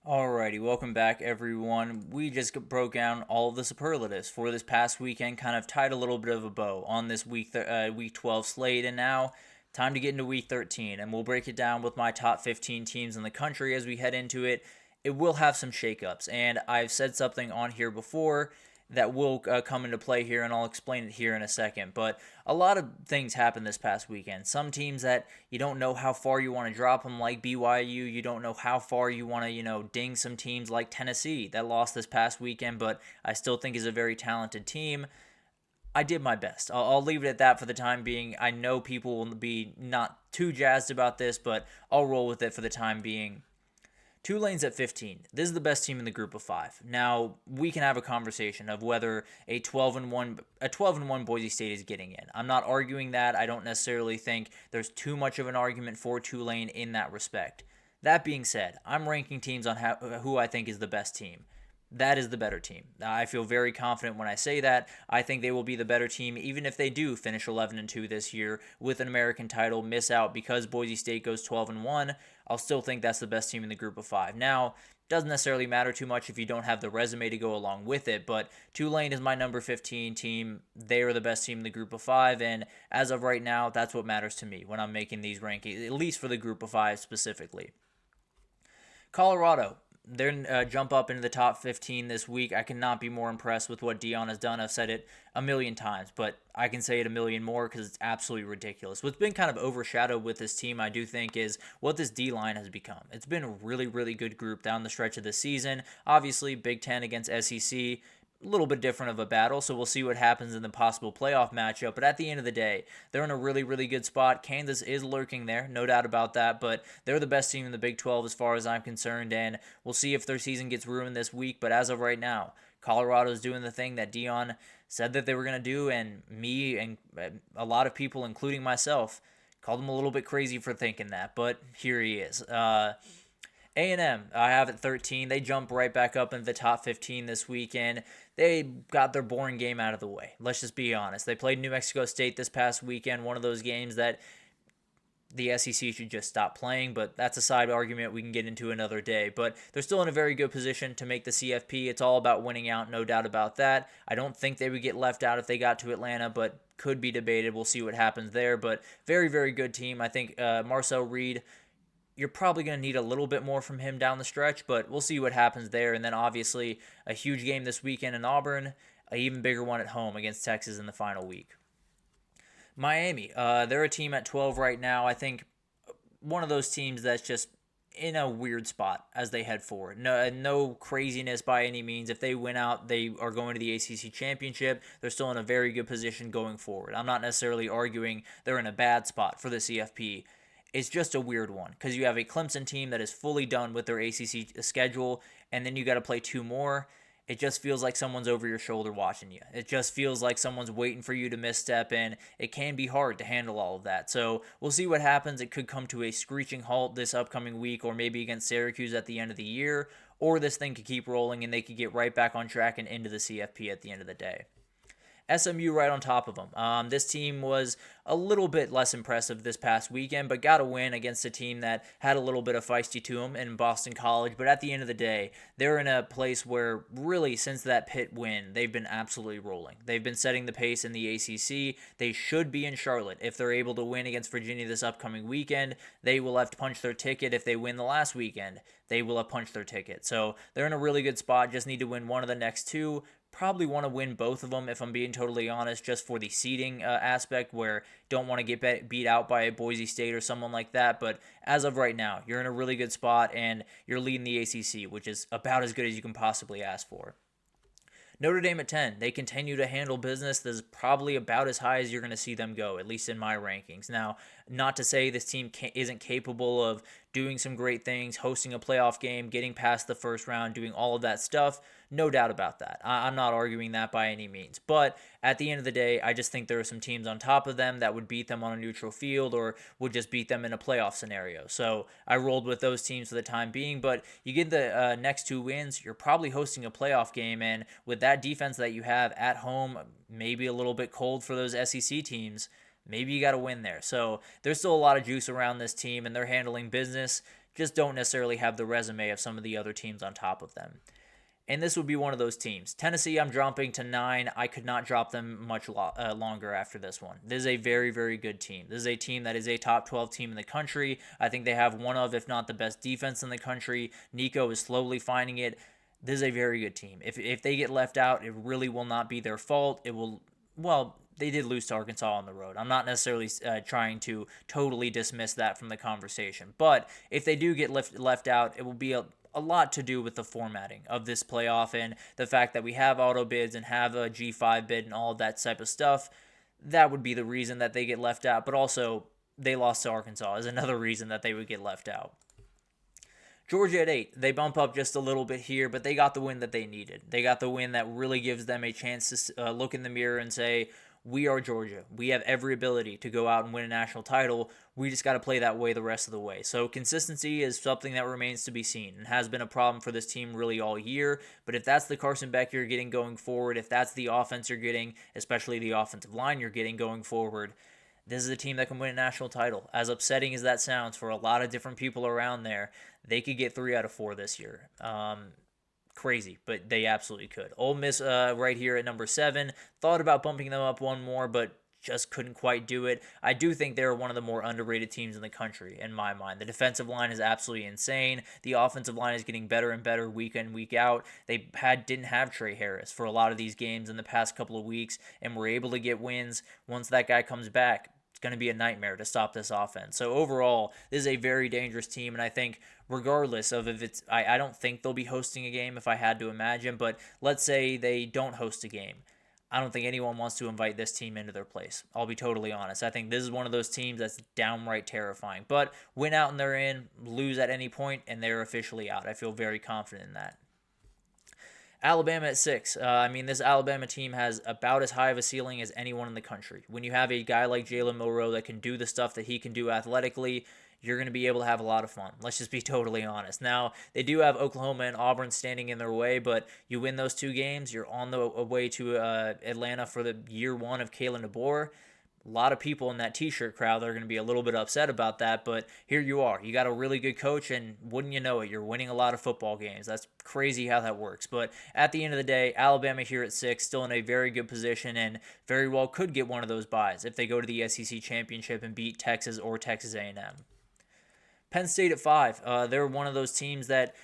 Alrighty, welcome back everyone. We just broke down all of the superlatives for this past weekend, kind of tied a little bit of a bow on this week 12 slate, and now time to get into week 13, and we'll break it down with my top 15 teams in the country as we head into it. It will have some shakeups, and I've said something on here before that will come into play here, and I'll explain it here in a second. But a lot of things happened this past weekend. Some teams that you don't know how far you want to drop them, like BYU. You don't know how far you want to, ding some teams like Tennessee that lost this past weekend, but I still think is a very talented team. I did my best. I'll leave it at that for the time being. I know people will be not too jazzed about this, but I'll roll with it for the time being. Tulane's at 15. This is the best team in the group of 5. Now, we can have a conversation of whether a 12-1 Boise State is getting in. I'm not arguing that. I don't necessarily think there's too much of an argument for Tulane in that respect. That being said, I'm ranking teams on who I think is the best team. That is the better team. I feel very confident when I say that. I think they will be the better team even if they do finish 11-2 this year with an American title, miss out because Boise State goes 12-1. I'll still think that's the best team in the group of 5. Now, doesn't necessarily matter too much if you don't have the resume to go along with it, but Tulane is my number 15 team. They are the best team in the group of 5, and as of right now, that's what matters to me when I'm making these rankings, at least for the group of 5 specifically. Colorado, they're jump up into the top 15 this week. I cannot be more impressed with what Deion has done. I've said it a million times, but I can say it a million more because it's absolutely ridiculous. What's been kind of overshadowed with this team, I do think, is what this D-line has become. It's been a really, really good group down the stretch of the season. Obviously, Big Ten against SEC, a little bit different of a battle, so we'll see what happens in the possible playoff matchup. But at the end of the day, they're in a really, really good spot. Kansas is lurking there, no doubt about that, but they're the best team in the Big 12 as far as I'm concerned, and we'll see if their season gets ruined this week. But as of right now, Colorado's doing the thing that Deion said that they were going to do, and me and a lot of people, including myself, called him a little bit crazy for thinking that, but here he is. A&M, I have at 13. They jump right back up into the top 15 this weekend. They got their boring game out of the way. Let's just be honest. They played New Mexico State this past weekend, one of those games that the SEC should just stop playing, but that's a side argument we can get into another day. But they're still in a very good position to make the CFP. It's all about winning out, no doubt about that. I don't think they would get left out if they got to Atlanta, but could be debated. We'll see what happens there. But very, very good team. I think Marcel Reed, you're probably going to need a little bit more from him down the stretch, but we'll see what happens there. And then obviously a huge game this weekend in Auburn, an even bigger one at home against Texas in the final week. Miami, they're a team at 12 right now. I think one of those teams that's just in a weird spot as they head forward. No craziness by any means. If they win out, they are going to the ACC championship. They're still in a very good position going forward. I'm not necessarily arguing they're in a bad spot for the CFP. It's just a weird one because you have a Clemson team that is fully done with their ACC schedule, and then you got to play 2 more. It just feels like someone's over your shoulder watching you. It just feels like someone's waiting for you to misstep, and it can be hard to handle all of that. So we'll see what happens. It could come to a screeching halt this upcoming week, or maybe against Syracuse at the end of the year, or this thing could keep rolling and they could get right back on track and into the CFP at the end of the day. SMU right on top of them. This team was a little bit less impressive this past weekend, but got a win against a team that had a little bit of feisty to them in Boston College. But at the end of the day, they're in a place where really since that Pitt win, they've been absolutely rolling. They've been setting the pace in the ACC. They should be in Charlotte. If they're able to win against Virginia this upcoming weekend, they will have to punch their ticket. If they win the last weekend, they will have punched their ticket. So they're in a really good spot. Just need to win one of the next 2. Probably want to win both of them if I'm being totally honest, just for the seeding aspect where don't want to get beat out by a Boise State or someone like that. But as of right now, you're in a really good spot and you're leading the ACC, which is about as good as you can possibly ask for. Notre Dame at 10. They continue to handle business. This is probably about as high as you're going to see them go, at least in my rankings. Now, not to say this team isn't capable of doing some great things, hosting a playoff game, getting past the first round, doing all of that stuff. No doubt about that. I'm not arguing that by any means. But at the end of the day, I just think there are some teams on top of them that would beat them on a neutral field or would just beat them in a playoff scenario. So I rolled with those teams for the time being. But you get the next 2 wins, you're probably hosting a playoff game. And with that defense that you have at home, maybe a little bit cold for those SEC teams, maybe you got to win there. So there's still a lot of juice around this team, and they're handling business. just don't necessarily have the resume of some of the other teams on top of them. And this would be one of those teams. Tennessee, I'm dropping to 9. I could not drop them much longer after this one. This is a very, very good team. This is a team that is a top 12 team in the country. I think they have one of, if not the best defense in the country. Nico is slowly finding it. This is a very good team. If they get left out, it really will not be their fault. It will, well, they did lose to Arkansas on the road. I'm not necessarily trying to totally dismiss that from the conversation. But if they do get left out, it will be a lot to do with the formatting of this playoff and the fact that we have auto bids and have a G5 bid and all of that type of stuff. That would be the reason that they get left out. But also, they lost to Arkansas is another reason that they would get left out. Georgia at 8. They bump up just a little bit here, but they got the win that they needed. They got the win that really gives them a chance to look in the mirror and say, we are Georgia. We have every ability to go out and win a national title. We just got to play that way the rest of the way. So consistency is something that remains to be seen and has been a problem for this team really all year. But if that's the Carson Beck you're getting going forward, if that's the offense you're getting, especially the offensive line you're getting going forward, this is a team that can win a national title. As upsetting as that sounds for a lot of different people around there, they could get 3 out of 4 this year. Crazy, but they absolutely could. Ole Miss right here at number 7. Thought about bumping them up one more, but just couldn't quite do it. I do think they're one of the more underrated teams in the country, in my mind. The defensive line is absolutely insane. The offensive line is getting better and better week in, week out. They didn't have Trey Harris for a lot of these games in the past couple of weeks, and were able to get wins once that guy comes back. It's going to be a nightmare to stop this offense. So overall, this is a very dangerous team, and I think regardless of if it's, I don't think they'll be hosting a game if I had to imagine, but let's say they don't host a game. I don't think anyone wants to invite this team into their place. I'll be totally honest. I think this is one of those teams that's downright terrifying. But win out and they're in, lose at any point, and they're officially out. I feel very confident in that. Alabama at 6. This Alabama team has about as high of a ceiling as anyone in the country. When you have a guy like Jalen Milroe that can do the stuff that he can do athletically, you're going to be able to have a lot of fun. Let's just be totally honest. Now, they do have Oklahoma and Auburn standing in their way, but you win those 2 games, you're on the way to Atlanta for the year 1 of Kalen DeBoer. A lot of people in that T-shirt crowd are going to be a little bit upset about that, but here you are. You got a really good coach, and wouldn't you know it, you're winning a lot of football games. That's crazy how that works. But at the end of the day, Alabama here at 6, still in a very good position, and very well could get one of those byes if they go to the SEC Championship and beat Texas or Texas A&M. Penn State at 5. They're one of those teams that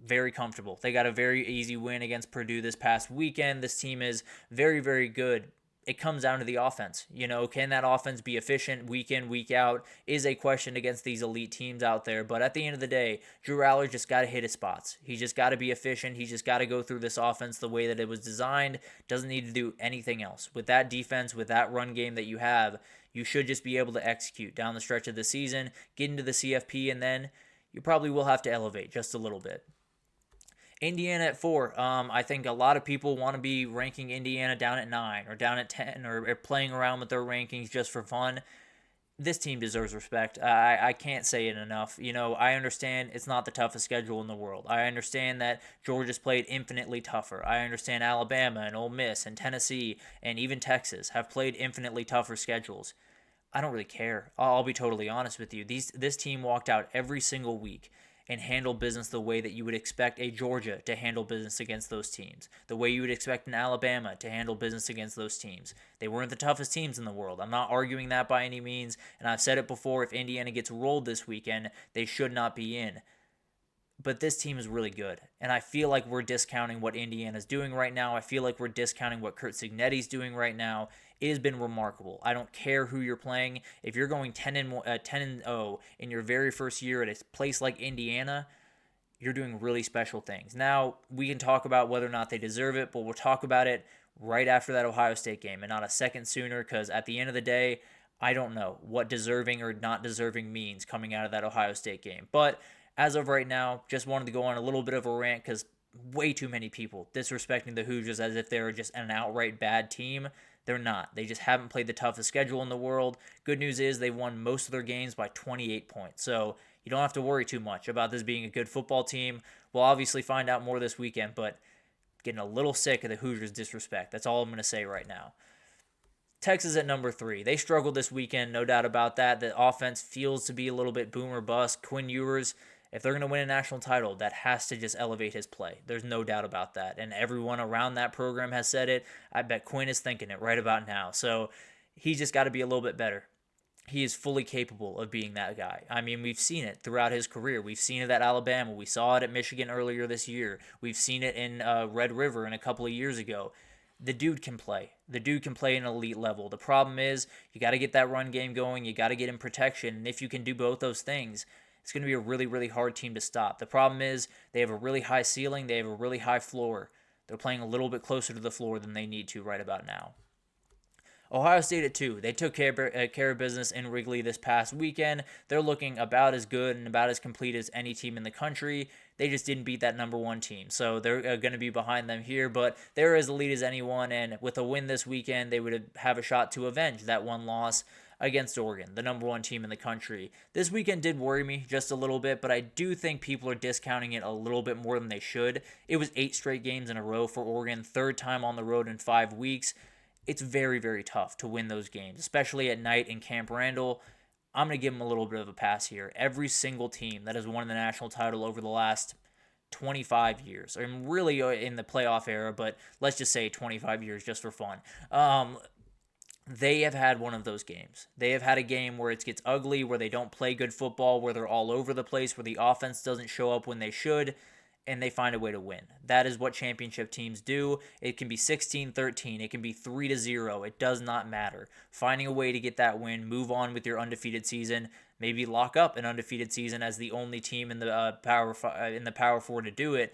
very comfortable. They got a very easy win against Purdue this past weekend. This team is very, very good. It comes down to the offense. Can that offense be efficient week in, week out is a question against these elite teams out there. But at the end of the day, Drew Aller just got to hit his spots. He just got to be efficient. He just got to go through this offense the way that it was designed. Doesn't need to do anything else. With that defense, with that run game that you have, you should just be able to execute down the stretch of the season, get into the CFP, and then you probably will have to elevate just a little bit. Indiana at 4. I think a lot of people want to be ranking Indiana down at 9 or down at 10 or playing around with their rankings just for fun. This team deserves respect. I can't say it enough. I understand it's not the toughest schedule in the world. I understand that Georgia's played infinitely tougher. I understand Alabama and Ole Miss and Tennessee and even Texas have played infinitely tougher schedules. I don't really care. I'll be totally honest with you. This team walked out every single week and handle business the way that you would expect a Georgia to handle business against those teams, the way you would expect an Alabama to handle business against those teams. They weren't the toughest teams in the world. I'm not arguing that by any means, and I've said it before, if Indiana gets rolled this weekend, they should not be in. But this team is really good, and I feel like we're discounting what Indiana's doing right now. I feel like we're discounting what Curt Cignetti's doing right now. It has been remarkable. I don't care who you're playing. If you're going 10-0 in your very first year at a place like Indiana, you're doing really special things. Now, we can talk about whether or not they deserve it, but we'll talk about it right after that Ohio State game and not a second sooner, because at the end of the day, I don't know what deserving or not deserving means coming out of that Ohio State game. But as of right now, just wanted to go on a little bit of a rant because way too many people disrespecting the Hoosiers as if they're just an outright bad team. They're not. They just haven't played the toughest schedule in the world. Good news is they won most of their games by 28 points. So you don't have to worry too much about this being a good football team. We'll obviously find out more this weekend, but getting a little sick of the Hoosiers' disrespect. That's all I'm going to say right now. Texas at number 3. They struggled this weekend, no doubt about that. The offense feels to be a little bit boom or bust. Quinn Ewers, If they're going to win a national title, that has to just elevate his play. There's no doubt about that. And everyone around that program has said it. I bet Quinn is thinking it right about now. So he's just got to be a little bit better. He is fully capable of being that guy. I mean, we've seen it throughout his career. We've seen it at Alabama. We saw it at Michigan earlier this year. We've seen it in Red River a couple of years ago. The dude can play. The dude can play an elite level. The problem is you got to get that run game going. You got to get in protection. And if you can do both those things, it's going to be a really, really hard team to stop. The problem is they have a really high ceiling. They have a really high floor. They're playing a little bit closer to the floor than they need to right about now. Ohio State at 2. They took care of business in Wrigley this past weekend. They're looking about as good and about as complete as any team in the country. They just didn't beat that number 1 team. So they're going to be behind them here, but they're as elite as anyone, and with a win this weekend, they would have a shot to avenge that one loss against Oregon, the number 1 team in the country. This weekend did worry me just a little bit, but I do think people are discounting it a little bit more than they should. It was 8 straight games in a row for Oregon, 3rd time on the road in 5 weeks. It's very, very tough to win those games, especially at night in Camp Randall. I'm going to give them a little bit of a pass here. Every single team that has won the national title over the last 25 years, or really in the playoff era, but let's just say 25 years just for fun. They have had one of those games. They have had a game where it gets ugly, where they don't play good football, where they're all over the place, where the offense doesn't show up when they should, and they find a way to win. That is what championship teams do. It can be 16-13. It can be 3-0. It does not matter. Finding a way to get that win, move on with your undefeated season, maybe lock up an undefeated season as the only team in the Power 4 to do it.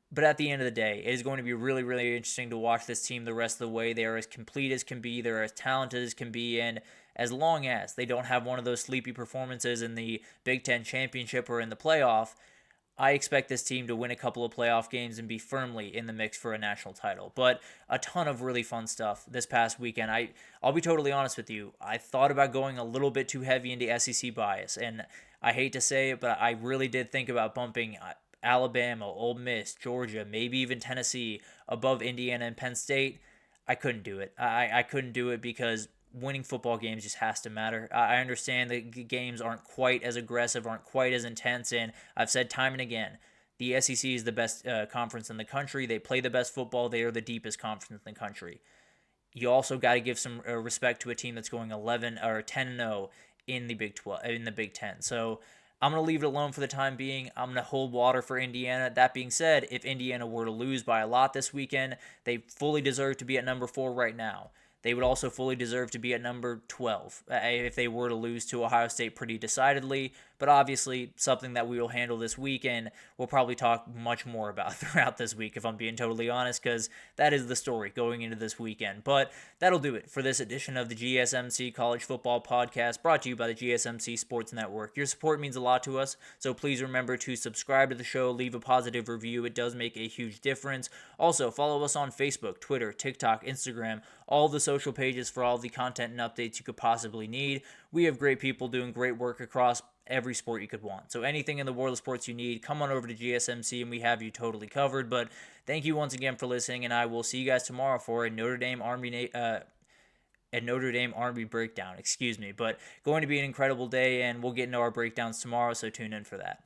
But at the end of the day, it is going to be really, really interesting to watch this team the rest of the way. They are as complete as can be. They're as talented as can be. And as long as they don't have one of those sleepy performances in the Big Ten Championship or in the playoff, I expect this team to win a couple of playoff games and be firmly in the mix for a national title. But a ton of really fun stuff this past weekend. I'll be totally honest with you. I thought about going a little bit too heavy into SEC bias, and I hate to say it, but I really did think about bumping Alabama, Ole Miss, Georgia, maybe even Tennessee above Indiana and Penn State. I couldn't do it. I couldn't do it because winning football games just has to matter. I understand that games aren't quite as aggressive, aren't quite as intense, and I've said time and again, the SEC is the best conference in the country. They play the best football. They are the deepest conference in the country. You also got to give some respect to a team that's going 11 or 10-0 in the Big 12, in the Big 10. So I'm going to leave it alone for the time being. I'm going to hold water for Indiana. That being said, if Indiana were to lose by a lot this weekend, they fully deserve to be at number 4 right now. They would also fully deserve to be at number 12 if they were to lose to Ohio State pretty decidedly. But obviously, something that we will handle this weekend, we'll probably talk much more about throughout this week, if I'm being totally honest, because that is the story going into this weekend. But that'll do it for this edition of the GSMC College Football Podcast, brought to you by the GSMC Sports Network. Your support means a lot to us, so please remember to subscribe to the show, leave a positive review. It does make a huge difference. Also, follow us on Facebook, Twitter, TikTok, Instagram, all the social pages for all the content and updates you could possibly need. We have great people doing great work across every sport you could want. So anything in the world of sports you need, come on over to GSMC and we have you totally covered. But thank you once again for listening, and I will see you guys tomorrow for a Notre Dame Army breakdown. But going to be an incredible day, and we'll get into our breakdowns tomorrow, so tune in for that.